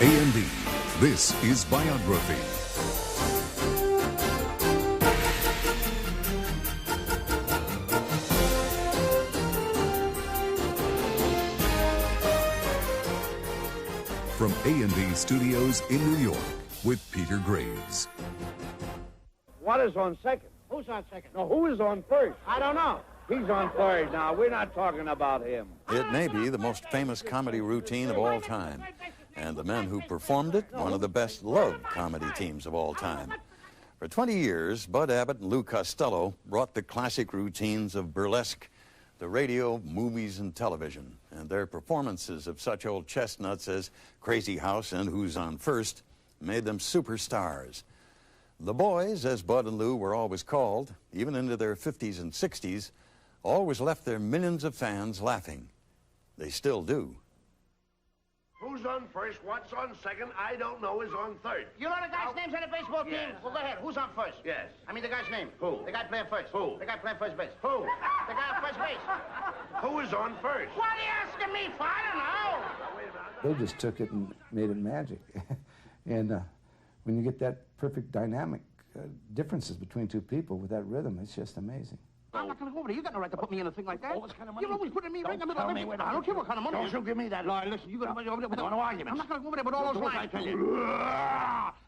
A&B, this is Biography. From A&B Studios in New York with Peter Graves. What is on second? Who's on second? No, who is on first? I don't know. He's on third now. We're not talking about him. It may be the most famous comedy routine of all time, and the men who performed it, one of the best-loved comedy teams of all time. For 20 years, Bud Abbott and Lou Costello brought the classic routines of burlesque to radio, movies, and television, and their performances of such old chestnuts as Crazy House and Who's on First made them superstars. The boys, as Bud and Lou were always called, even into their 50s and 60s, always left their millions of fans laughing. They still do. Who's on first, what's on second, I don't know, is on third. You know the guy's names on the baseball team? Yes. Well, go ahead. Who's on first? Yes. I mean the guy's name. Who? The guy playing first. Who? The guy playing first base. Who? The guy on first base. Who is on first? What are you asking me for? I don't know. Wait a minute. They just took it and made it magic. And when you get that perfect dynamic differences between two people with that rhythm, it's just amazing. I'm not going to go over there. You got no right to put me in a thing like that. Oh, what kind of money? You're always putting me right in the middle of Don't tell me everything. what I don't care what kind of money. Don't you give me that. No, listen, you got to go over there with No arguments. I'm not going to go over there with all those Do as lines. I tell you.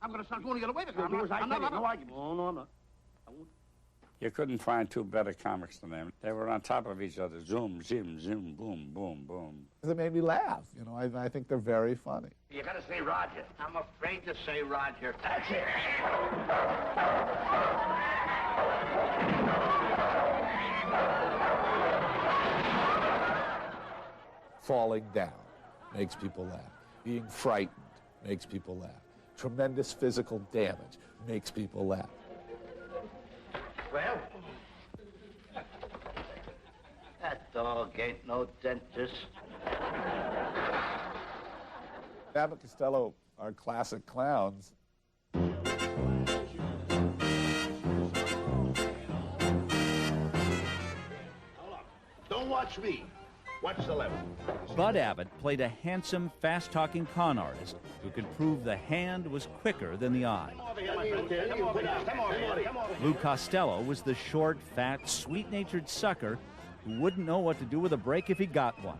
I'm going to start going to get away with it. Do as I I'm tell you. not. No arguments. No, I'm not. You couldn't find two better comics than them. They were on top of each other. Zoom, zim, zim, boom, boom, boom. They made me laugh. You know, I think they're very funny. You gotta say Roger. I'm afraid to say Roger. That's it. Falling down makes people laugh. Being frightened makes people laugh. Tremendous physical damage makes people laugh. Well, That dog ain't no dentist. Abbott Costello are classic clowns. don't watch me. Watch the left. Bud Abbott played a handsome, fast-talking con artist who could prove the hand was quicker than the eye. Lou Costello was the short, fat, sweet-natured sucker who wouldn't know what to do with a break if he got one.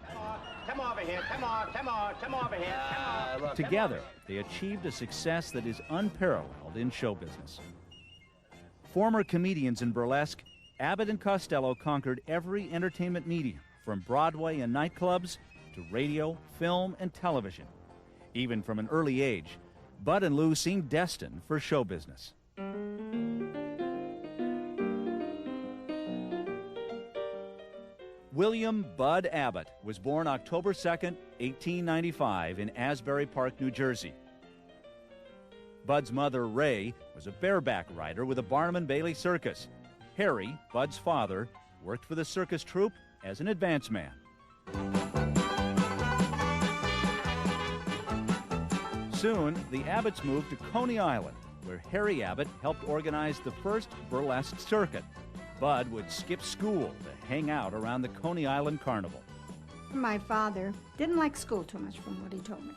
Come over here. Come over here. Together, they achieved a success that is unparalleled in show business. Former comedians in burlesque, Abbott and Costello conquered every entertainment medium, from Broadway and nightclubs to radio, film, and television. Even from an early age, Bud and Lou seemed destined for show business. William Bud Abbott was born October 2nd, 1895 in Asbury Park, New Jersey. Bud's mother, Ray, was a bareback rider with the Barnum and Bailey Circus. Harry, Bud's father, worked for the circus troupe as an advance man. Soon, the Abbotts moved to Coney Island, where Harry Abbott helped organize the first burlesque circuit. Bud would skip school to hang out around the Coney Island Carnival. My father didn't like school too much from what he told me.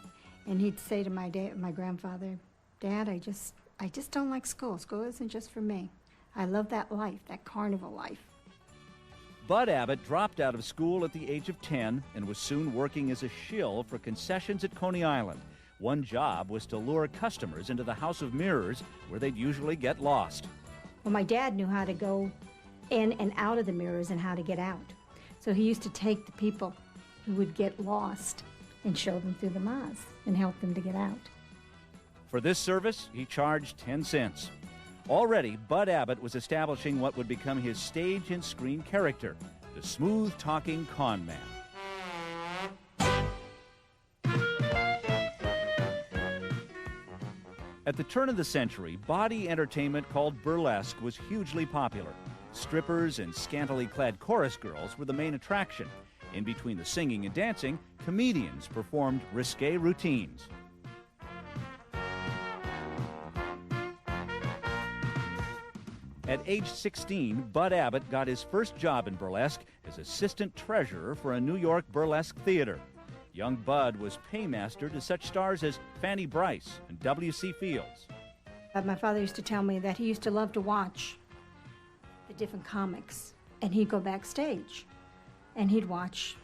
And he'd say to my grandfather, Dad, I just don't like school. School isn't just for me. I love that life, that carnival life. Bud Abbott dropped out of school at the age of 10 and was soon working as a shill for concessions at Coney Island. One job was to lure customers into the House of Mirrors, where they'd usually get lost. Well, my dad knew how to go in and out of the mirrors and how to get out. So he used to take the people who would get lost and show them through the maze and help them to get out. For this service, he charged 10 cents. Already, Bud Abbott was establishing what would become his stage and screen character, the smooth-talking con man. At the turn of the century, body entertainment called burlesque was hugely popular. Strippers and scantily clad chorus girls were the main attraction. In between the singing and dancing, comedians performed risque routines. At age 16, Bud Abbott got his first job in burlesque as assistant treasurer for a New York burlesque theater. Young Bud was paymaster to such stars as Fanny Brice and W.C. Fields. My father used to tell me that he used to love to watch the different comics, and he'd go backstage, and he'd watch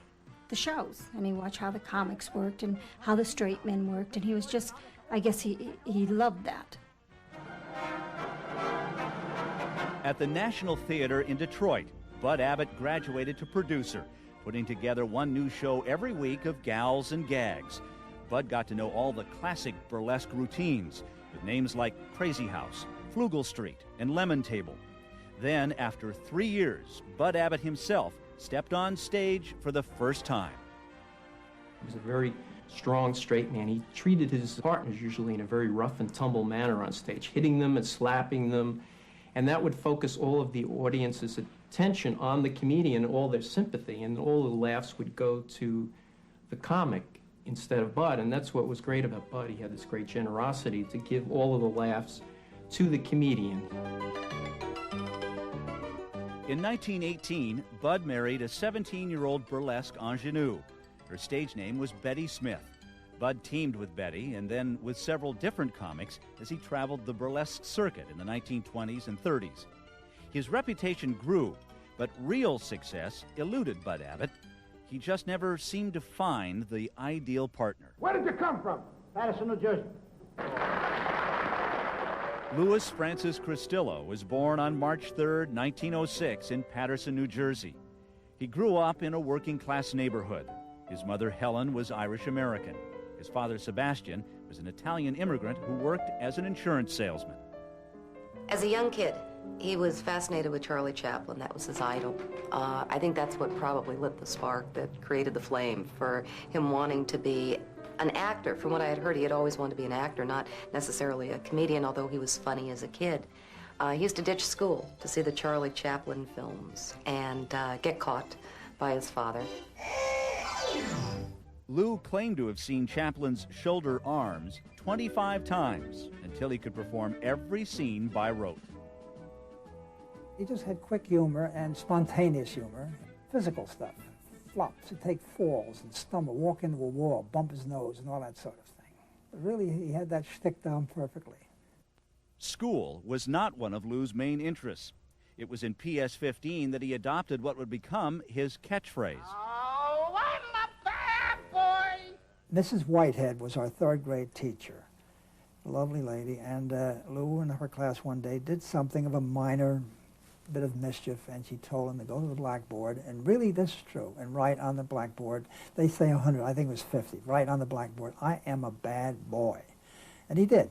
the shows, and he'd watch how the comics worked and how the straight men worked, and he was just, I guess he loved that. At the National Theater in Detroit, Bud Abbott graduated to producer, putting together one new show every week of gals and gags. Bud got to know all the classic burlesque routines with names like Crazy House, Flugel Street, and Lemon Table. Then, after 3 years, Bud Abbott himself stepped on stage for the first time. He was a very strong, straight man. He treated his partners usually in a very rough and tumble manner on stage, hitting them and slapping them, and that would focus all of the audience's attention on the comedian, all their sympathy, and all the laughs would go to the comic instead of Bud, and that's what was great about Bud. He had this great generosity to give all of the laughs to the comedian. In 1918, Bud married a 17-year-old burlesque ingenue. Her stage name was Betty Smith. Bud teamed with Betty and then with several different comics as he traveled the burlesque circuit in the 1920s and 30s. His reputation grew, but real success eluded Bud Abbott. He just never seemed to find the ideal partner. Where did you come from? Patterson, New Jersey. Louis Francis Costello was born on March 3, 1906 in Patterson, New Jersey. He grew up in a working-class neighborhood. His mother, Helen, was Irish-American. His father, Sebastian, was an Italian immigrant who worked as an insurance salesman. As a young kid, he was fascinated with Charlie Chaplin. That was his idol. I think that's what probably lit the spark that created the flame for him wanting to be an actor. From what I had heard, he had always wanted to be an actor, not necessarily a comedian, although he was funny as a kid. He used to ditch school to see the Charlie Chaplin films and get caught by his father. Lou claimed to have seen Chaplin's shoulder arms 25 times until he could perform every scene by rote. He just had quick humor and spontaneous humor, physical stuff. Flops, he'd take falls and stumble, walk into a wall, bump his nose and all that sort of thing. But really, he had that shtick down perfectly. School was not one of Lou's main interests. It was in PS-15 that he adopted what would become his catchphrase. Oh, I'm a bad boy! Mrs. Whitehead was our third-grade teacher, a lovely lady, and Lou in her class one day did something of a minor bit of mischief, and she told him to go to the blackboard, and really this is true, and write on the blackboard, they say 100, I think it was 50, write on the blackboard, I am a bad boy. And he did.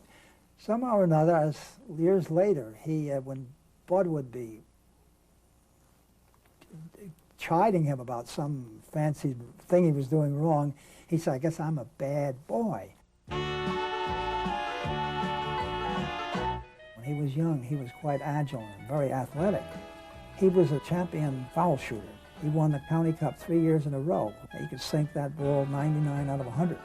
Somehow or another, as years later, he, when Bud would be chiding him about some fancy thing he was doing wrong, he said, I guess I'm a bad boy. When he was young, he was quite agile and very athletic. He was a champion foul shooter. He won the County Cup 3 years in a row. He could sink that ball 99 out of 100.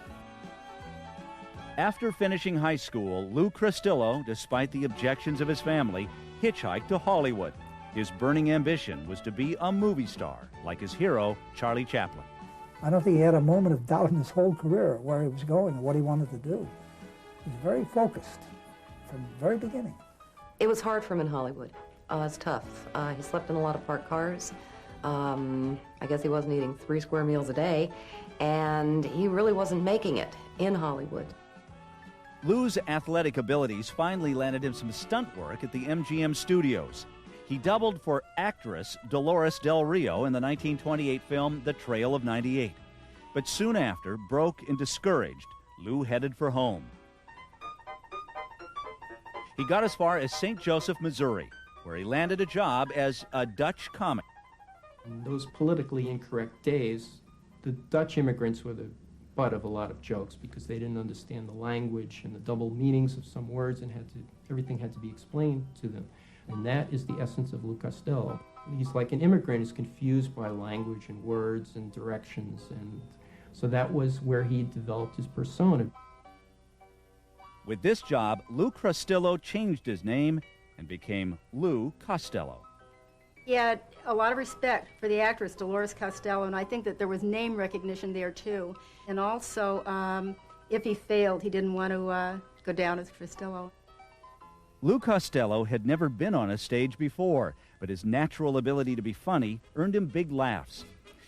After finishing high school, Lou Costello, despite the objections of his family, hitchhiked to Hollywood. His burning ambition was to be a movie star, like his hero, Charlie Chaplin. I don't think he had a moment of doubt in his whole career where he was going and what he wanted to do. He was very focused from the very beginning. It was hard for him in Hollywood. It's tough. He slept in a lot of parked cars. I guess he wasn't eating 3 square meals a day, and he really wasn't making it in Hollywood. Lou's athletic abilities finally landed him some stunt work at the MGM studios. He doubled for actress Dolores Del Rio in the 1928 film The Trail of 98. But soon after, broke and discouraged, Lou headed for home. He got as far as St. Joseph, Missouri, where he landed a job as a Dutch comic. In those politically incorrect days, the Dutch immigrants were the butt of a lot of jokes because they didn't understand the language and the double meanings of some words, and everything had to be explained to them. And that is the essence of Lou Costello. He's like an immigrant, he's confused by language and words and directions, and so that was where he developed his persona. With this job, Lou Costello changed his name and became Lou Costello. He had a lot of respect for the actress Dolores Costello, and I think that there was name recognition there too. And also, if he failed, he didn't want to go down as Costello. Lou Costello had never been on a stage before, but his natural ability to be funny earned him big laughs.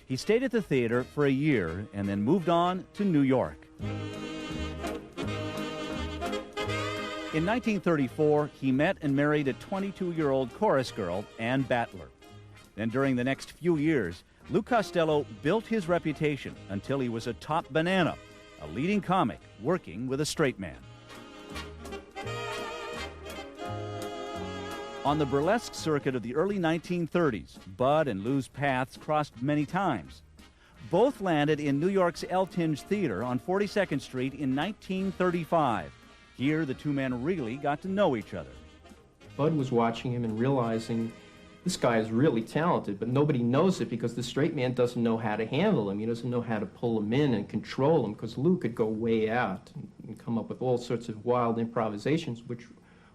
He stayed at the theater for a year and then moved on to New York. In 1934, he met and married a 22-year-old chorus girl, Ann Battler. Then during the next few years, Lou Costello built his reputation until he was a top banana, a leading comic working with a straight man. On the burlesque circuit of the early 1930s, Bud and Lou's paths crossed many times. Both landed in New York's Eltinge Theater on 42nd Street in 1935. Here, the two men really got to know each other. Bud was watching him and realizing this guy is really talented, but nobody knows it because the straight man doesn't know how to handle him. He doesn't know how to pull him in and control him, because Lou could go way out and come up with all sorts of wild improvisations, which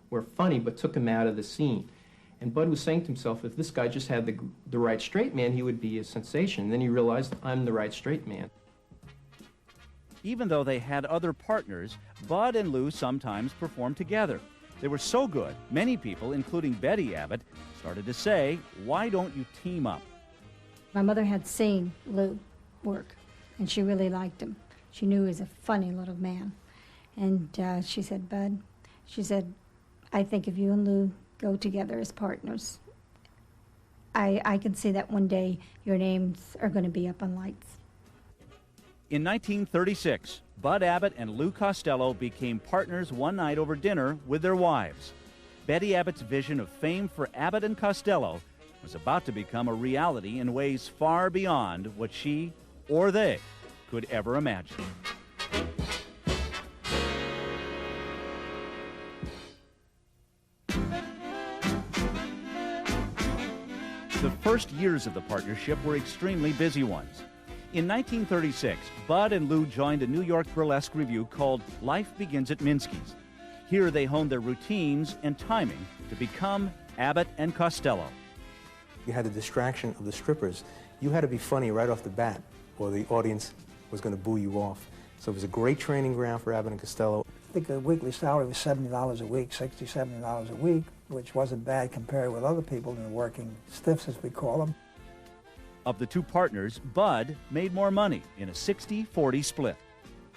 were funny but took him out of the scene. And Bud was saying to himself, if this guy just had the right straight man, he would be a sensation. And then he realized, I'm the right straight man. Even though they had other partners, Bud and Lou sometimes performed together. They were so good, many people, including Betty Abbott, started to say, why don't you team up? My mother had seen Lou work, and she really liked him. She knew he was a funny little man. And she said, Bud, she said, I think if you and Lou go together as partners, I can see that one day your names are going to be up on lights. In 1936, Bud Abbott and Lou Costello became partners one night over dinner with their wives. Betty Abbott's vision of fame for Abbott and Costello was about to become a reality in ways far beyond what she or they could ever imagine. The first years of the partnership were extremely busy ones. In 1936, Bud and Lou joined a New York burlesque revue called Life Begins at Minsky's. Here they honed their routines and timing to become Abbott and Costello. You had the distraction of the strippers. You had to be funny right off the bat, or the audience was going to boo you off. So it was a great training ground for Abbott and Costello. I think the weekly salary was $70 a week, $60, $70 a week, which wasn't bad compared with other people in the working stiffs, as we call them. Of the two partners, Bud made more money in a 60-40 split.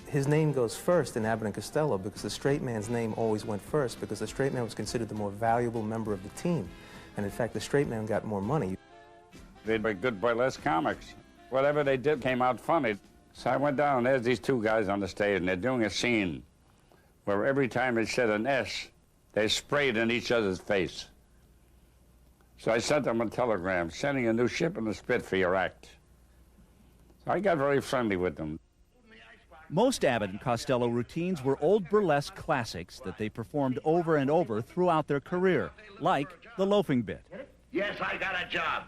His name goes first in Abbott and Costello because the straight man's name always went first, because the straight man was considered the more valuable member of the team. And in fact, the straight man got more money. They were good burlesque comics. Whatever they did came out funny. So I went down, and there's these two guys on the stage, and they're doing a scene where every time they said an S, they sprayed in each other's face. So I sent them a telegram, sending a new ship in the spit for your act. So I got very friendly with them. Most Abbott and Costello routines were old burlesque classics that they performed over and over throughout their career, like the loafing bit. Yes, I got a job.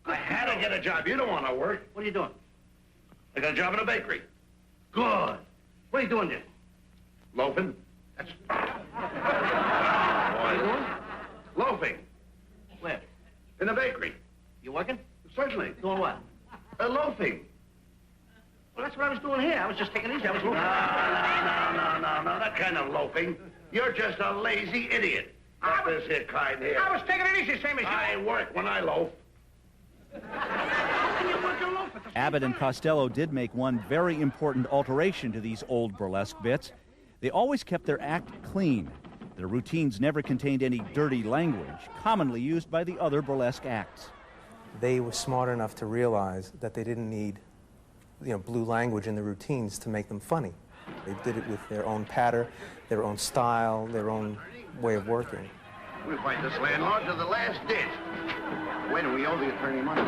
I had to get a job. You don't want to work. What are you doing? I got a job in a bakery. Good. What are you doing there? Loafing. That's... What are you doing? Loafing. Where? In a bakery. You working? Certainly. Doing what? Loafing. Well, that's what I was doing here. I was just taking it easy. I was loafing. No, that kind of loafing. You're just a lazy idiot. Not this here kind here. I was taking it easy, same as you. I work when I loaf. How can you work and loaf? Abbott and Costello did make one very important alteration to these old burlesque bits. They always kept their act clean. Their routines never contained any dirty language, commonly used by the other burlesque acts. They were smart enough to realize that they didn't need, blue language in the routines to make them funny. They did it with their own patter, their own style, their own way of working. We'll fight this landlord to the last ditch. Wait, we owe the attorney money.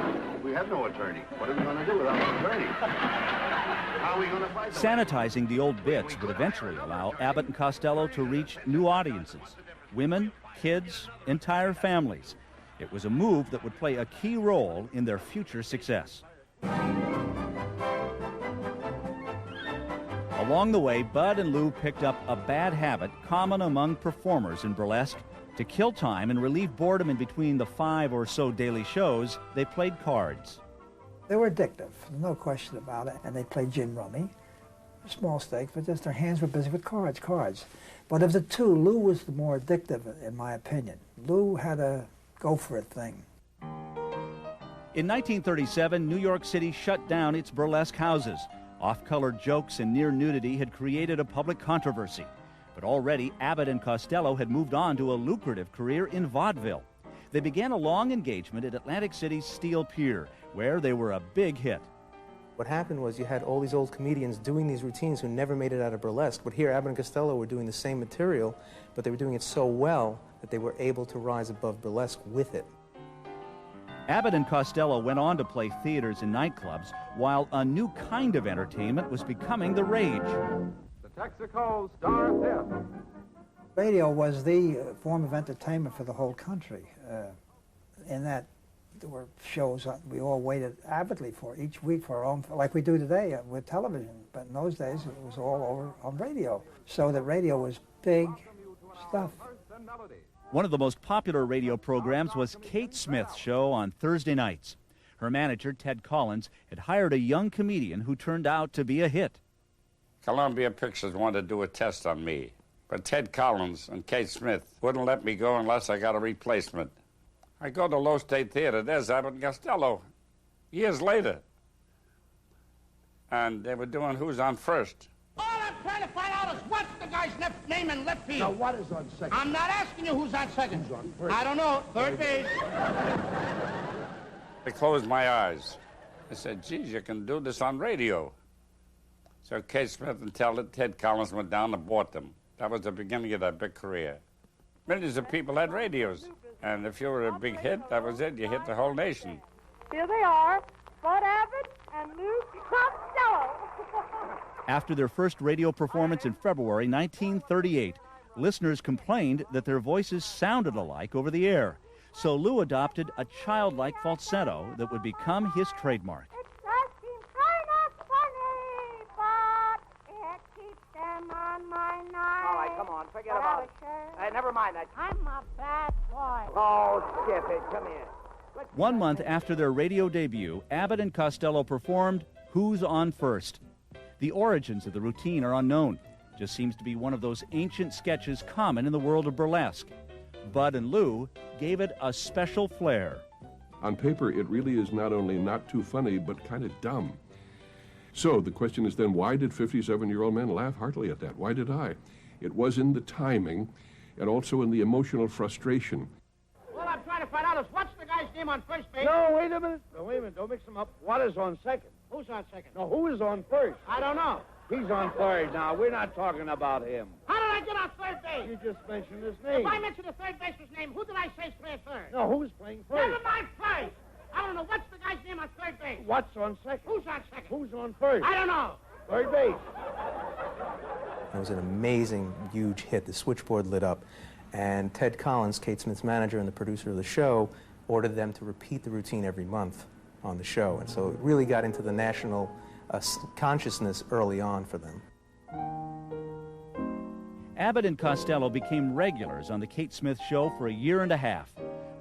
We have no attorney. What are we going to do without an attorney? How are we going to fight? Sanitizing the old bits would eventually allow Abbott and Costello to reach new audiences, women, kids, entire families. It was a move that would play a key role in their future success. Along the way, Bud and Lou picked up a bad habit common among performers in burlesque: To kill time and relieve boredom in between the 5 or so daily shows, they played cards. They were addictive, no question about it. And they played gin rummy, small stakes, but just their hands were busy with cards. But of the two, Lou was the more addictive, in my opinion. Lou had a go-for-it thing. In 1937, New York City shut down its burlesque houses. Off-colored jokes and near nudity had created a public controversy. But already, Abbott and Costello had moved on to a lucrative career in vaudeville. They began a long engagement at Atlantic City's Steel Pier, where they were a big hit. What happened was you had all these old comedians doing these routines who never made it out of burlesque. But here, Abbott and Costello were doing the same material, but they were doing it so well that they were able to rise above burlesque with it. Abbott and Costello went on to play theaters and nightclubs, while a new kind of entertainment was becoming the rage. The Texaco Star Fifth. Radio was the form of entertainment for the whole country, in that there were shows we all waited avidly for each week for our own, like we do today with television. But in those days, it was all over on radio. So the radio was big stuff. One of the most popular radio programs was Kate Smith's show on Thursday nights. Her manager, Ted Collins, had hired a young comedian who turned out to be a hit. Columbia Pictures wanted to do a test on me, but Ted Collins and Kate Smith wouldn't let me go unless I got a replacement. I go to Low State Theater, there's Abbott and Costello, years later. And they were doing Who's on First. All I'm trying to find out is what's the guy's name in left field. Now, what is on second? I'm not asking you who's on second. Who's on first? I don't know. Third base. I closed my eyes. I said, geez, you can do this on radio. So Kate Smith and Ted Collins went down and bought them. That was the beginning of their big career. Millions of people had radios. And if you were a big hit, that was it. You hit the whole nation. Here they are, Bud Abbott and Lou Costello. After their first radio performance in February 1938, listeners complained that their voices sounded alike over the air. So Lou adopted a childlike falsetto that would become his trademark. It does seem kind of funny, but it keeps them on my night. All right, come on, forget about it. Never mind that. I'm a bad boy. Oh, skip it. Come here. 1 month after their radio debut, Abbott and Costello performed Who's on First. The origins of the routine are unknown. Just seems to be one of those ancient sketches common in the world of burlesque. Bud and Lou gave it a special flair. On paper, it really is not only not too funny, but kind of dumb. So the question is then, why did 57-year-old men laugh heartily at that? Why did I? It was in the timing and also in the emotional frustration. All I'm trying to find out is what's the guy's name on first base? No, wait a minute. No, wait a minute. Don't mix them up. What is on second? Who's on second? No, who is on first? I don't know. He's on third now. We're not talking about him. How did I get on third base? You just mentioned his name. If I mentioned the third baseman's name, who did I say played third? No, who's playing first? Never mind first. I don't know. What's the guy's name on third base? What's on second? Who's on second? Who's on first? I don't know. Third base. It was an amazing, huge hit. The switchboard lit up. And Ted Collins, Kate Smith's manager and the producer of the show, ordered them to repeat the routine every month on the show. And so it really got into the national consciousness early on for them. Abbott and Costello became regulars on the Kate Smith Show for a year and a half.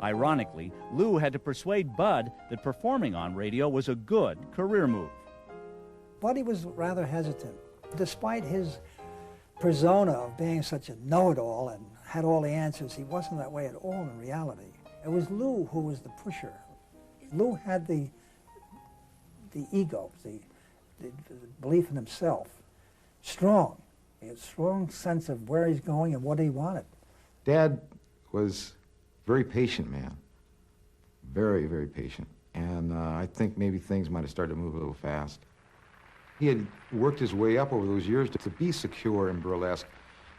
Ironically, Lou had to persuade Bud that performing on radio was a good career move. Buddy was rather hesitant. Despite his persona of being such a know-it-all and had all the answers, he wasn't that way at all in reality. It was Lou who was the pusher. Lou had the ego, the belief in himself, strong. He had a strong sense of where he's going and what he wanted. Dad was a very patient man, very, very patient. And I think maybe things might have started to move a little fast. He had worked his way up over those years to be secure in burlesque.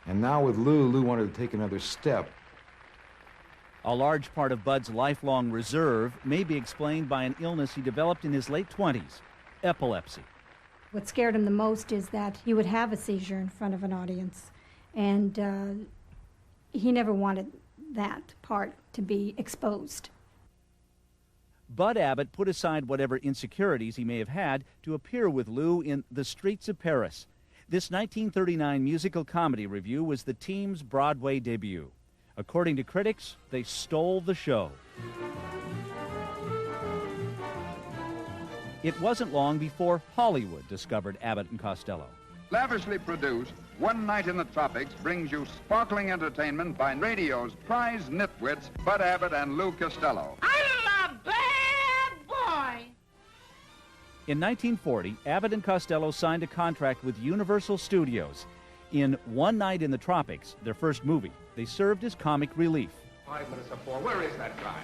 And now with Lou wanted to take another step. A large part of Bud's lifelong reserve may be explained by an illness he developed in his late 20s, epilepsy. What scared him the most is that he would have a seizure in front of an audience, and he never wanted that part to be exposed. Bud Abbott put aside whatever insecurities he may have had to appear with Lou in The Streets of Paris. This 1939 musical comedy review was the team's Broadway debut. According to critics, they stole the show. It wasn't long before Hollywood discovered Abbott and Costello. Lavishly produced, One Night in the Tropics brings you sparkling entertainment by radio's prize nitwits, Bud Abbott and Lou Costello. I'm a bad boy. In 1940, Abbott and Costello signed a contract with Universal Studios. In One Night in the Tropics, their first movie, they served as comic relief. 5 minutes of 4. Where is that guy?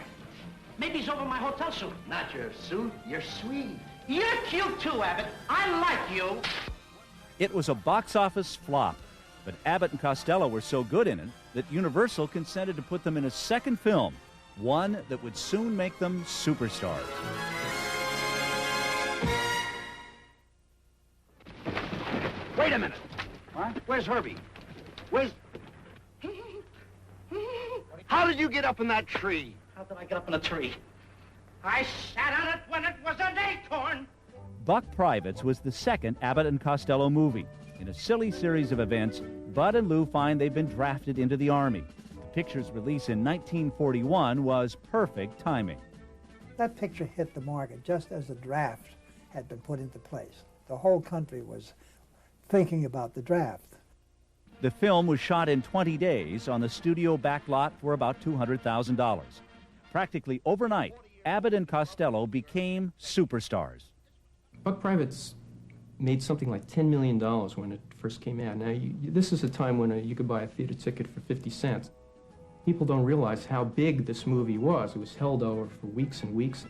Maybe he's over my hotel suit. Not your suit, your suite. You're cute too, Abbott. I like you. It was a box office flop, but Abbott and Costello were so good in it that Universal consented to put them in a second film, one that would soon make them superstars. Wait a minute. What? Where's Herbie? Where's... How did you get up in that tree? How did I get up in a tree? I sat on it when it was an acorn. Buck Privates was the second Abbott and Costello movie. In a silly series of events, Bud and Lou find they've been drafted into the Army. The picture's release in 1941 was perfect timing. That picture hit the market just as the draft had been put into place. The whole country was thinking about the draft. The film was shot in 20 days on the studio backlot for about $200,000. Practically overnight, Abbott and Costello became superstars. Buck Privates made something like $10 million when it first came out. Now, this is a time when you could buy a theater ticket for 50 cents. People don't realize how big this movie was. It was held over for weeks and weeks.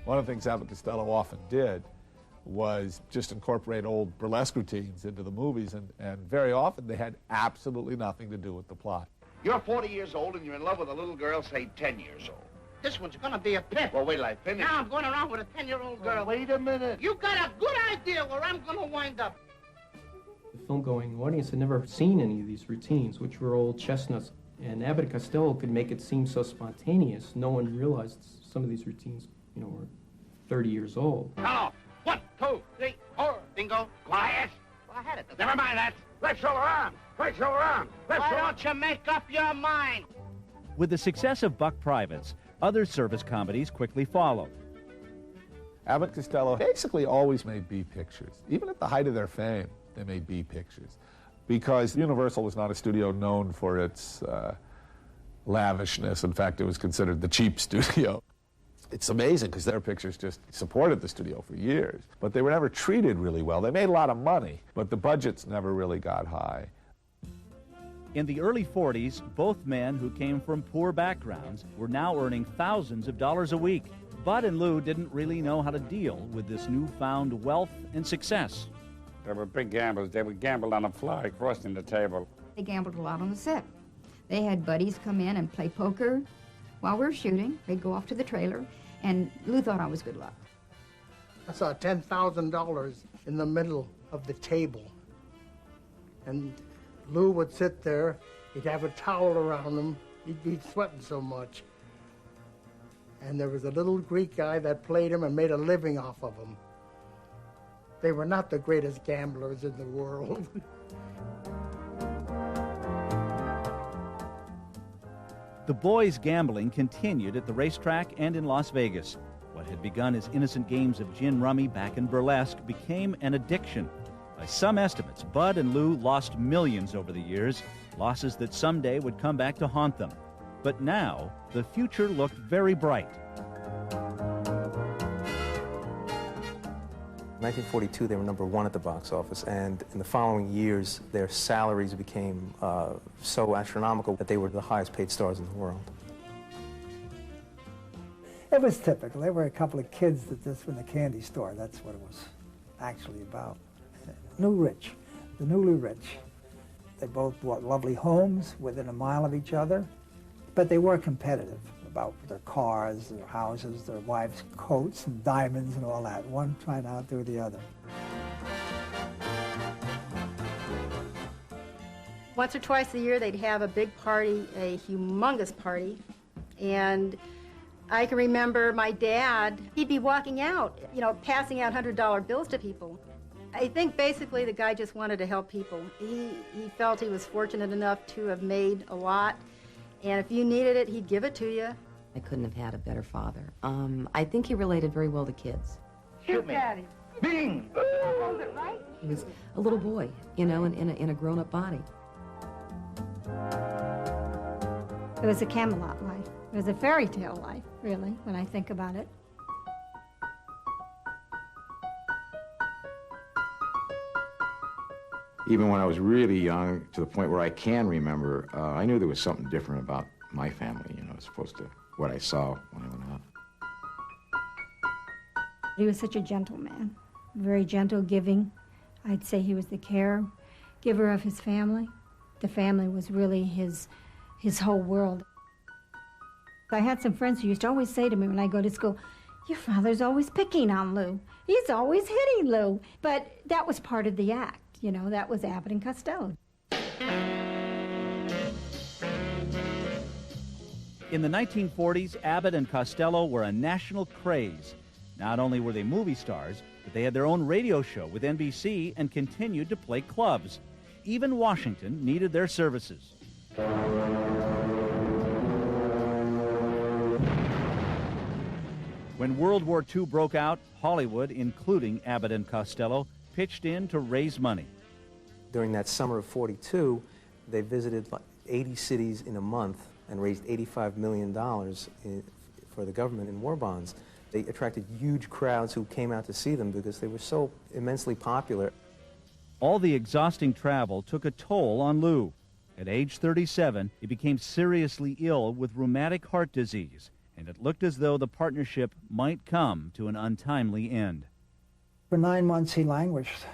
One of the things Abbott Costello often did was just incorporate old burlesque routines into the movies, and very often they had absolutely nothing to do with the plot. You're 40 years old and you're in love with a little girl, say 10 years old. This one's gonna be a pimp. Well, wait till I finish. Now I'm going around with a 10-year-old girl. Wait a minute. You got a good idea where I'm gonna wind up. The film-going audience had never seen any of these routines, which were old chestnuts. And Abbott and Costello could make it seem so spontaneous. No one realized some of these routines, were 30 years old. Now, 1, 2, 3, 4. Bingo. Quiet. Well, I had it. Never mind that. Let's show around. Let's show around. Why don't you make up your mind? With the success of Buck Privates, other service comedies quickly followed. Abbott Costello basically always made B pictures. Even at the height of their fame, they made B pictures. Because Universal was not a studio known for its lavishness. In fact, it was considered the cheap studio. It's amazing because their pictures just supported the studio for years. But they were never treated really well. They made a lot of money, but the budgets never really got high. In the early 40s, both men who came from poor backgrounds were now earning thousands of dollars a week. Bud and Lou didn't really know how to deal with this newfound wealth and success. They were big gamblers. They would gamble on the fly, crossing the table. They gambled a lot on the set. They had buddies come in and play poker while we were shooting. They'd go off to the trailer, and Lou thought I was good luck. I saw $10,000 in the middle of the table. And Lou would sit there, he'd have a towel around him, he'd be sweating so much. And there was a little Greek guy that played him and made a living off of him. They were not the greatest gamblers in the world. The boys' gambling continued at the racetrack and in Las Vegas. What had begun as innocent games of gin rummy back in burlesque became an addiction. By some estimates, Bud and Lou lost millions over the years, losses that someday would come back to haunt them. But now, the future looked very bright. In 1942, they were #1 at the box office, and in the following years, their salaries became so astronomical that they were the highest paid stars in the world. It was typical. They were a couple of kids that just were in the candy store. That's what it was actually about. The newly rich. They both bought lovely homes within a mile of each other, but they were competitive about their cars, their houses, their wives' coats and diamonds and all that, one trying to outdo the other. Once or twice a year, they'd have a big party, a humongous party, and I can remember my dad, he'd be walking out, passing out $100 bills to people. I think basically the guy just wanted to help people. He felt he was fortunate enough to have made a lot, and if you needed it, he'd give it to you. I couldn't have had a better father. I think he related very well to kids. Shoot me. Daddy. Bing! Hold it right. He was a little boy, you know, in a grown-up body. It was a Camelot life. It was a fairy tale life, really, when I think about it. Even when I was really young, to the point where I can remember, I knew there was something different about my family, you know, as opposed to what I saw when I went out. He was such a gentle man, very gentle, giving. I'd say he was the caregiver of his family. The family was really his whole world. I had some friends who used to always say to me when I go to school, "Your father's always picking on Lou. He's always hitting Lou." But that was part of the act, you know, that was Abbott and Costello. In the 1940s, Abbott and Costello were a national craze. Not only were they movie stars, but they had their own radio show with NBC and continued to play clubs. Even Washington needed their services. When World War II broke out, Hollywood, including Abbott and Costello, pitched in to raise money. During that summer of '42, they visited like 80 cities in a month and raised $85 million for the government in war bonds. They attracted huge crowds who came out to see them because they were so immensely popular. All the exhausting travel took a toll on Lou. At age 37, he became seriously ill with rheumatic heart disease, and it looked as though the partnership might come to an untimely end. For 9 months he languished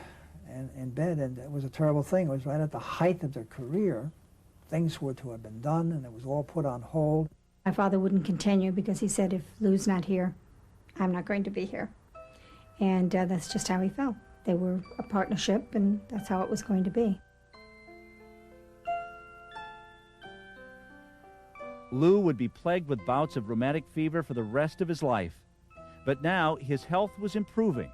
in bed, and it was a terrible thing. It was right at the height of their career. Things were to have been done, and it was all put on hold. My father wouldn't continue because he said, if Lou's not here, I'm not going to be here. And that's just how he felt. They were a partnership, and that's how it was going to be. Lou would be plagued with bouts of rheumatic fever for the rest of his life. But now his health was improving.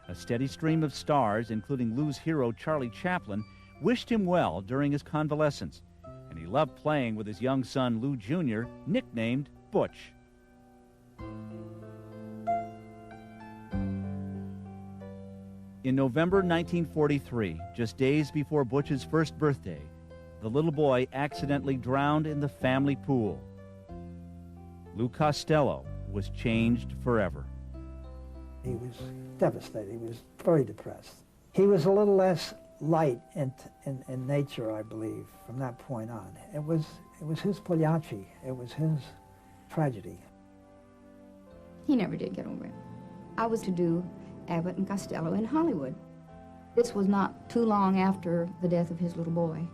A steady stream of stars, including Lou's hero Charlie Chaplin, wished him well during his convalescence. And he loved playing with his young son Lou Jr., nicknamed Butch. In November 1943, just days before Butch's first birthday, the little boy accidentally drowned in the family pool. Lou Costello was changed forever. He was devastated. He was very depressed. He was a little less light in nature, I believe, from that point on. It was his Pagliacci. It was his tragedy. He never did get over it. I was to do Abbott and Costello in Hollywood. This was not too long after the death of his little boy,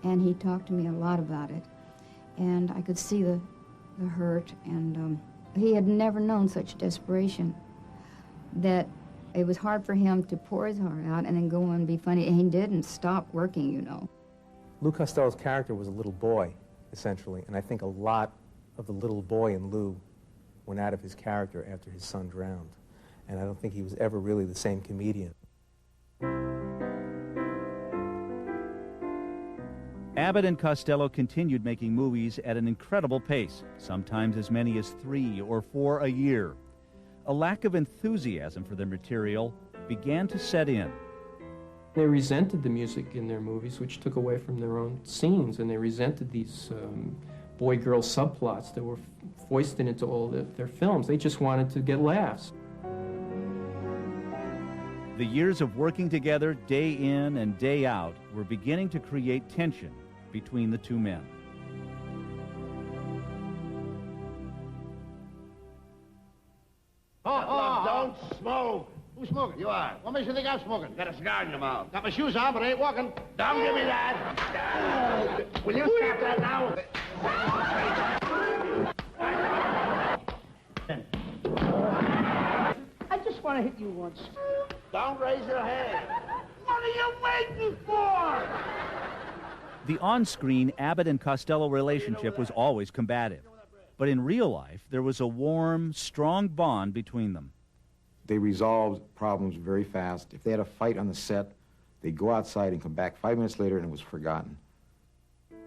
and he talked to me a lot about it, and I could see the hurt, and he had never known such desperation that it was hard for him to pour his heart out and then go on and be funny, and he didn't stop working, you know. Lou Costello's character was a little boy, essentially, and I think a lot of the little boy in Lou went out of his character after his son drowned. And I don't think he was ever really the same comedian. Abbott and Costello continued making movies at an incredible pace, sometimes as many as 3 or 4 a year. A lack of enthusiasm for their material began to set in. They resented the music in their movies, which took away from their own scenes, and they resented these boy-girl subplots that were foisted into all their films. They just wanted to get laughs. The years of working together day in and day out were beginning to create tension between the two men. Don't smoke. Who's smoking? You are. What makes you think I'm smoking? Got a cigar in your mouth. Got my shoes on, but I ain't walking. Don't give me that. Will you stop that now? I just want to hit you once. Don't raise your head. What are you waiting for? The on-screen Abbott and Costello relationship was always combative. But in real life, there was a warm, strong bond between them. They resolved problems very fast. If they had a fight on the set, they'd go outside and come back 5 minutes later and it was forgotten.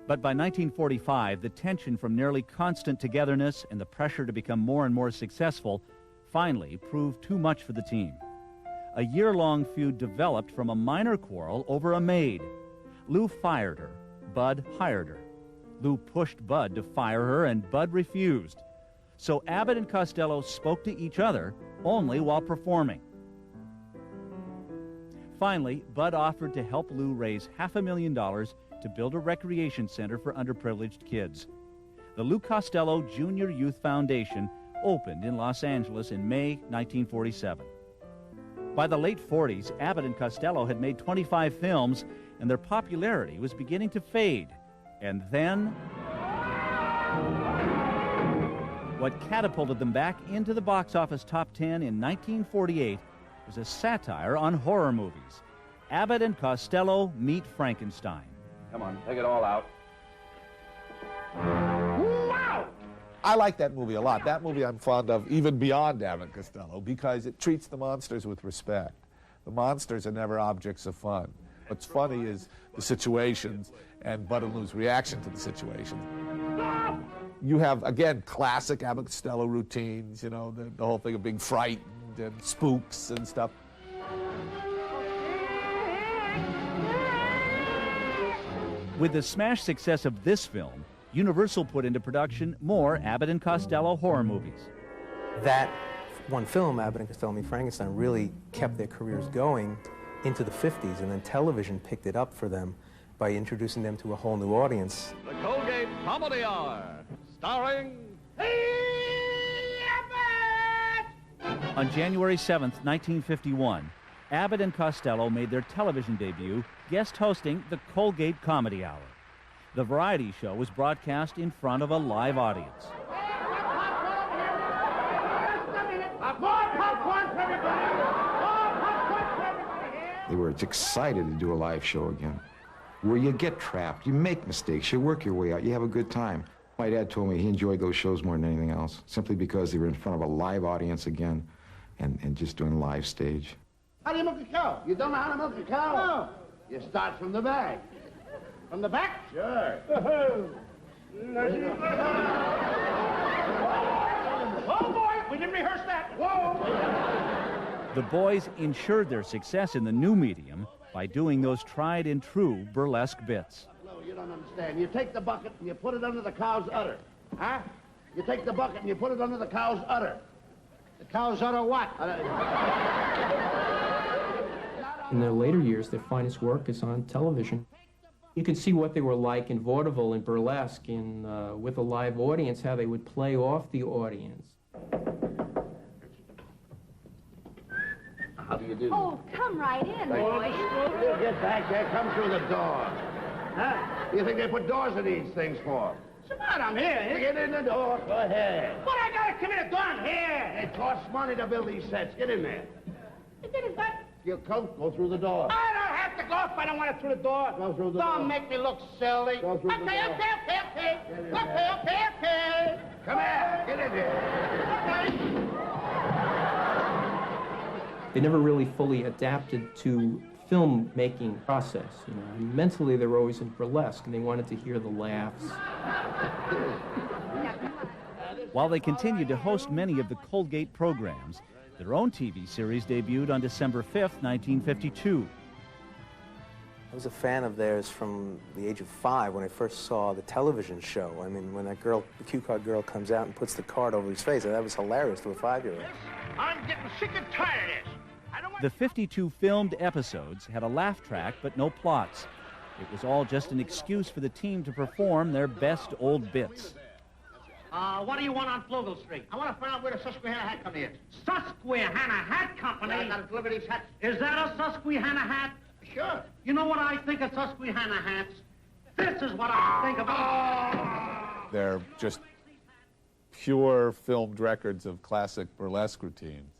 But by 1945, the tension from nearly constant togetherness and the pressure to become more and more successful finally proved too much for the team. A year-long feud developed from a minor quarrel over a maid. Lou fired her. Bud hired her. Lou pushed Bud to fire her, and Bud refused. So Abbott and Costello spoke to each other only while performing. Finally, Bud offered to help Lou raise $500,000 to build a recreation center for underprivileged kids. The Lou Costello Junior Youth Foundation opened in Los Angeles in May 1947. By the late 40s, Abbott and Costello had made 25 films, and their popularity was beginning to fade. And then, what catapulted them back into the box office top 10 in 1948 was a satire on horror movies. Abbott and Costello Meet Frankenstein. Come on, take it all out. I like that movie a lot. That movie I'm fond of even beyond Abbott and Costello because it treats the monsters with respect. The monsters are never objects of fun. What's funny is the situations and Bud and Lou's reaction to the situation. You have, again, classic Abbott Costello routines, you know, the whole thing of being frightened and spooks and stuff. With the smash success of this film, Universal put into production more Abbott and Costello horror movies. That one film, Abbott and Costello Meet Frankenstein, really kept their careers going into the 50s, and then television picked it up for them by introducing them to a whole new audience. The Colgate Comedy Hour, starring... On January 7th, 1951, Abbott and Costello made their television debut, guest hosting the Colgate Comedy Hour. The variety show was broadcast in front of a live audience. They were excited to do a live show again, where you get trapped, you make mistakes, you work your way out, you have a good time. My dad told me he enjoyed those shows more than anything else, simply because they were in front of a live audience again and just doing live stage. How do you milk a cow? You don't know how to milk a cow? No. You start from the back. From the back? Sure. Oh, boy, we didn't rehearse that. Whoa. The boys ensured their success in the new medium by doing those tried and true burlesque bits. No, you don't understand. You take the bucket and you put it under the cow's udder. Huh? You take the bucket and you put it under the cow's udder. The cow's udder what? In their later years, their finest work is on television. You could see what they were like in vaudeville and burlesque, with a live audience, how they would play off the audience. How do you do? Oh, come right in, boys. You get back there, come through the door. Huh? You think they put doors in these things for? Come on, I'm here. Get in the door. Go ahead. What, I gotta come in the door? I'm here. It costs money to build these sets. Get in there. Get in there. You go through the door. I don't have to go if I don't want it through the door. Go through the door. Don't make me look silly. Go through the door. Okay. Come here. Get in there. They never really fully adapted to film-making process. You know, mentally they were always in burlesque, and they wanted to hear the laughs. While they continued to host many of the Colgate programs, their own TV series debuted on December 5th, 1952. I was a fan of theirs from the age of 5 when I first saw the television show. I mean, when that girl, the cue card girl, comes out and puts the card over his face, that was hilarious to a 5-year-old. I'm getting sick and tired of this. The 52 filmed episodes had a laugh track but no plots. It was all just an excuse for the team to perform their best old bits. What do you want on Flugel Street? I want to find out where the Susquehanna Hat Company is. Susquehanna Hat Company? I got to deliver these hats. Is that a Susquehanna hat? Sure. You know what I think of Susquehanna hats? This is what I think of. They're just pure filmed records of classic burlesque routines,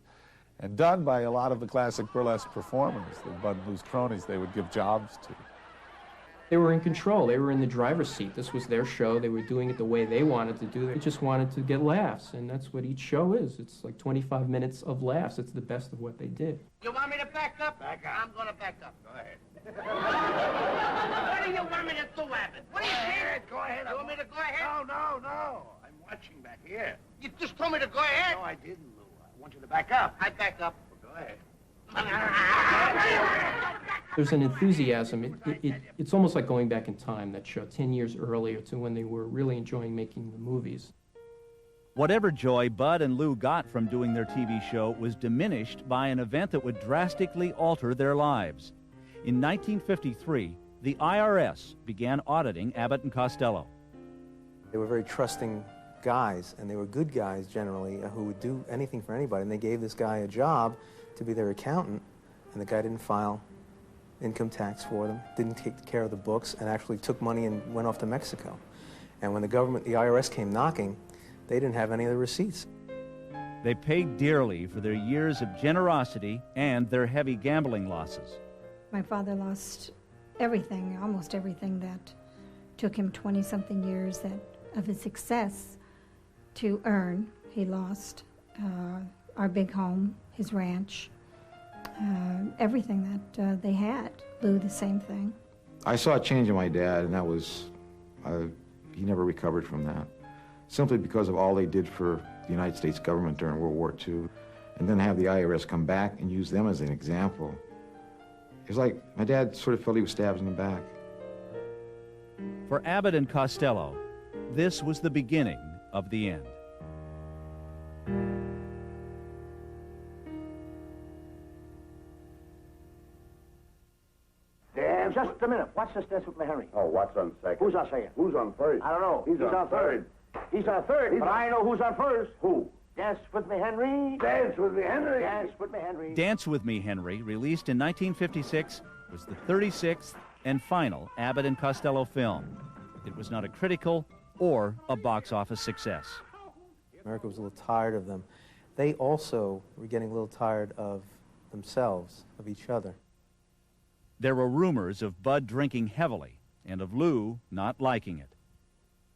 and done by a lot of the classic burlesque performers, the Bud and Lou's cronies they would give jobs to. They were in control. They were in the driver's seat. This was their show. They were doing it the way they wanted to do it. They just wanted to get laughs, and that's what each show is. It's like 25 minutes of laughs. It's the best of what they did. You want me to back up? Back up. I'm going to back up. Go ahead. What do you want me to do, Abbott? What do you think? Go ahead. You want me to go ahead? No. I'm watching back here. You just told me to go ahead. No, I didn't, Lou. I want you to back up. I back up. Well, go ahead. There's an enthusiasm. It's almost like going back in time, that show, 10 years earlier to when they were really enjoying making the movies. Whatever joy Bud and Lou got from doing their TV show was diminished by an event that would drastically alter their lives. In 1953, the IRS began auditing Abbott and Costello. They were very trusting guys, and they were good guys generally who would do anything for anybody. And they gave this guy a job to be their accountant, and the guy didn't file income tax for them, didn't take care of the books, and actually took money and went off to Mexico. And when the IRS came knocking, they didn't have any of the receipts. They paid dearly for their years of generosity and their heavy gambling losses. My father lost everything, almost everything that took him 20-something years of his success to earn. He lost our big home, his ranch, everything that they had. Lou, the same thing. I saw a change in my dad, and that was, he never recovered from that. Simply because of all they did for the United States government during World War II, and then have the IRS come back and use them as an example. It was like my dad sort of felt he was stabbed in the back. For Abbott and Costello, this was the beginning of the end. Damn, just a minute. What's this dance with Henry? Oh, what's on second? Who's on second? Who's on first? I don't know. He's on third. He's on third, but I know who's on first. Who? Dance with me, Henry. Dance with me, Henry. Dance with me, Henry. Dance with Me, Henry, released in 1956, was the 36th and final Abbott and Costello film. It was not a critical or a box office success. America was a little tired of them. They also were getting a little tired of themselves, of each other. There were rumors of Bud drinking heavily and of Lou not liking it.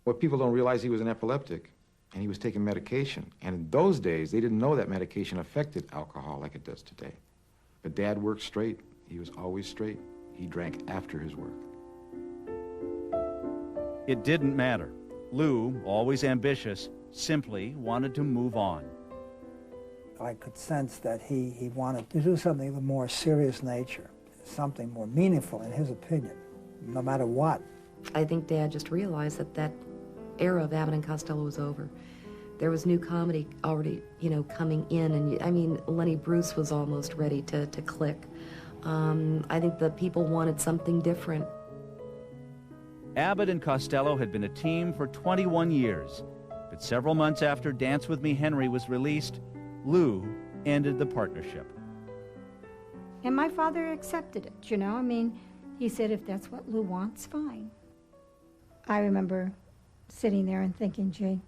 What people don't realize, he was an epileptic, and he was taking medication. And in those days, they didn't know that medication affected alcohol like it does today. But Dad worked straight. He was always straight. He drank after his work. It didn't matter. Lou, always ambitious, simply wanted to move on. I could sense that he wanted to do something of a more serious nature, something more meaningful in his opinion, no matter what. I think Dad just realized that era of Abbott and Costello was over. There was new comedy already, coming in, and I mean, Lenny Bruce was almost ready to click. I think the people wanted something different. Abbott and Costello had been a team for 21 years, but several months after Dance with Me, Henry was released, Lou ended the partnership. And my father accepted it, I mean, he said, if that's what Lou wants, fine. I remember sitting there and thinking, gee,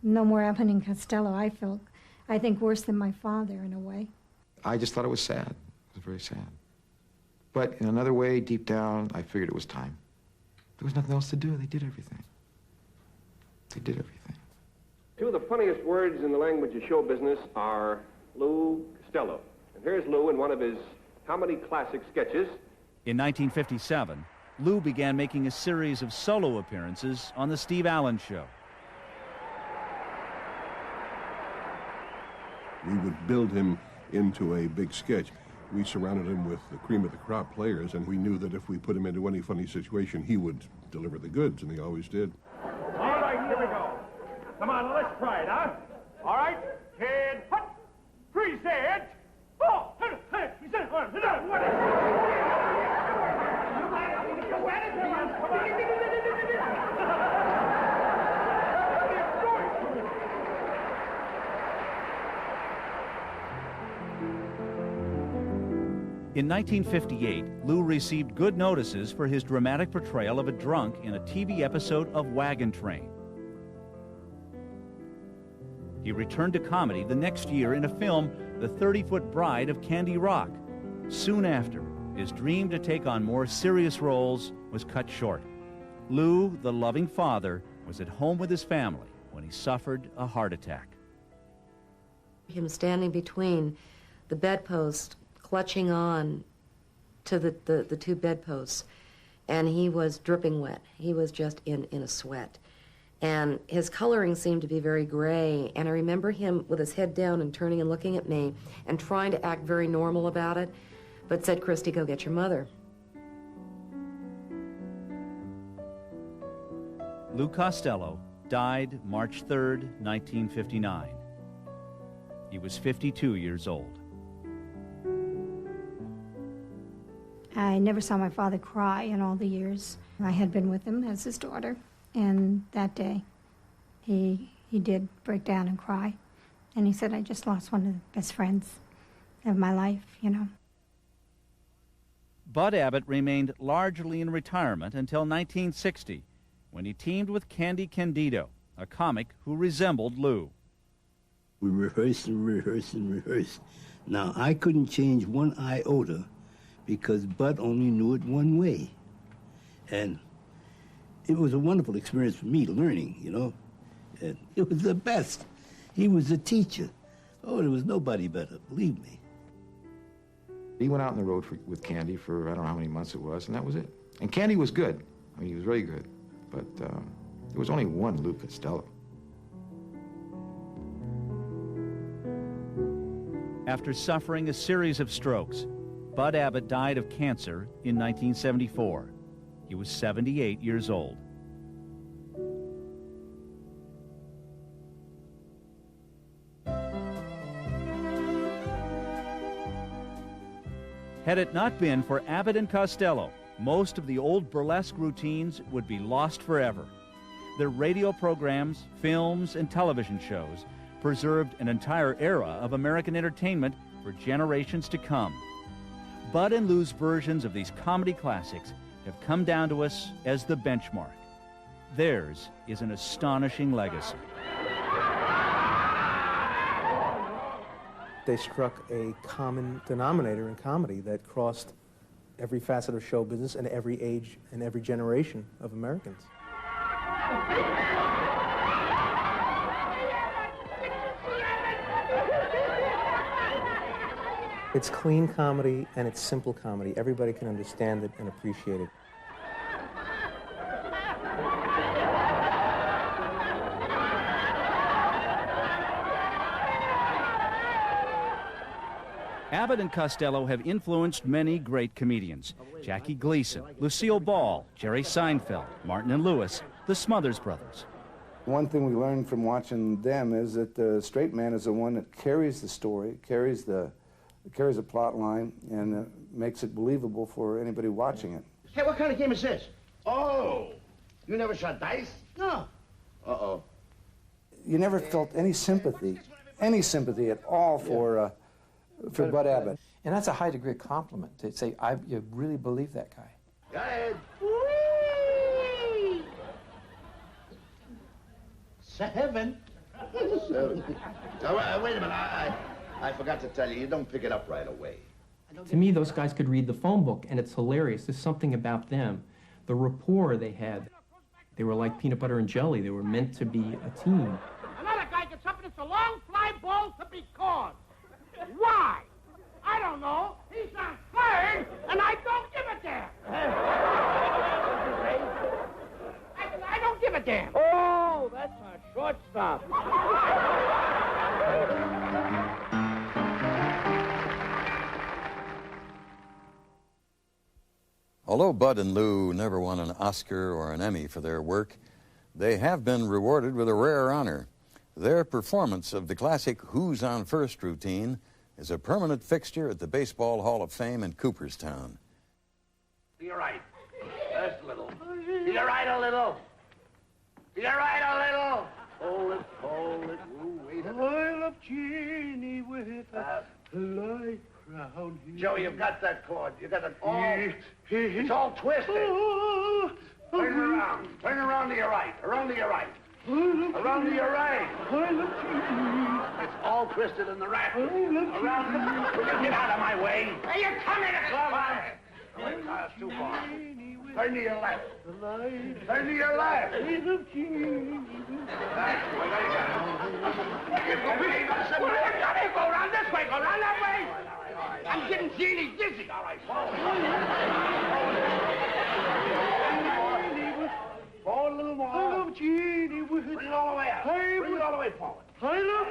no more Abbott and Costello. I think, worse than my father in a way. I just thought it was sad. It was very sad. But in another way, deep down, I figured it was time. There was nothing else to do. They did everything. They did everything. Two of the funniest words in the language of show business are Lou Costello. And here's Lou in one of his comedy classic sketches. In 1957, Lou began making a series of solo appearances on The Steve Allen Show. We would build him into a big sketch. We surrounded him with the cream of the crop players, and we knew that if we put him into any funny situation, he would deliver the goods, and he always did. All right, here we go. Come on, let's try it, huh? All right, kid, hut, present. Oh, hey, he said, what is In 1958, Lou received good notices for his dramatic portrayal of a drunk in a TV episode of Wagon Train. He returned to comedy the next year in a film, The 30-Foot Bride of Candy Rock. Soon after, his dream to take on more serious roles was cut short. Lou, the loving father, was at home with his family when he suffered a heart attack. Him standing between the bedpost, clutching on to the two bedposts, and he was dripping wet. He was just in a sweat. And his coloring seemed to be very gray, and I remember him with his head down and turning and looking at me and trying to act very normal about it, but said, "Christy, go get your mother." Lou Costello died March 3rd, 1959. He was 52 years old. I never saw my father cry in all the years I had been with him as his daughter. And that day, he did break down and cry. And he said, "I just lost one of the best friends of my life, you know." Bud Abbott remained largely in retirement until 1960, when he teamed with Candy Candido, a comic who resembled Lou. We rehearsed and rehearsed and rehearsed. Now, I couldn't change one iota because Bud only knew it one way. And it was a wonderful experience for me learning, you know. And it was the best. He was a teacher. Oh, there was nobody better, believe me. He went out on the road with Candy for I don't know how many months it was, and that was it. And Candy was good. I mean, he was really good. But there was only one Lou Costello. After suffering a series of strokes, Bud Abbott died of cancer in 1974. He was 78 years old. Had it not been for Abbott and Costello, most of the old burlesque routines would be lost forever. Their radio programs, films, and television shows preserved an entire era of American entertainment for generations to come. Bud and Lou's versions of these comedy classics have come down to us as the benchmark. Theirs is an astonishing legacy. They struck a common denominator in comedy that crossed every facet of show business and every age and every generation of Americans. It's clean comedy and it's simple comedy. Everybody can understand it and appreciate it. Abbott and Costello have influenced many great comedians. Jackie Gleason, Lucille Ball, Jerry Seinfeld, Martin and Lewis, the Smothers Brothers. One thing we learned from watching them is that the straight man is the one that carries the story, carries a plot line, and makes it believable for anybody watching it. Hey, what kind of game is this? Oh, you never shot dice? No. Uh-oh. You never felt any sympathy at all for Bud Abbott. And that's a high degree of compliment to say, you really believe that guy. Go ahead. 7. 7. Now, wait a minute. I forgot to tell you, you don't pick it up right away. To me, those guys could read the phone book, and it's hilarious. There's something about them. The rapport they had. They were like peanut butter and jelly. They were meant to be a team. Another guy gets up and it's a long fly ball to be caught. Why? I don't know. He's on third, and I don't give a damn. I don't give a damn. Oh, that's a shortstop. Although Bud and Lou never won an Oscar or an Emmy for their work, they have been rewarded with a rare honor. Their performance of the classic Who's on First routine is a permanent fixture at the Baseball Hall of Fame in Cooperstown. You're right. Just a little. You're right a little. You're right a little. Hold it. Ooh, wait a minute. I love Jeannie with a light crown. Joe, you've got that chord. You got it all. It's all twisted. Turn around. Turn around to your right. Around to your right. Around to your right. It's all twisted in the rafters. Around. Will you get out of my way? Hey, you're coming to club. Wait, that's too far. Turn to your left. Turn to your left. That's the way. There you go. Go around this way. Go around that way. I'm getting Jeannie dizzy. All right, forward. Forward a little more. I love Jeannie. Bring it all the way out. Bring it all the way forward. I love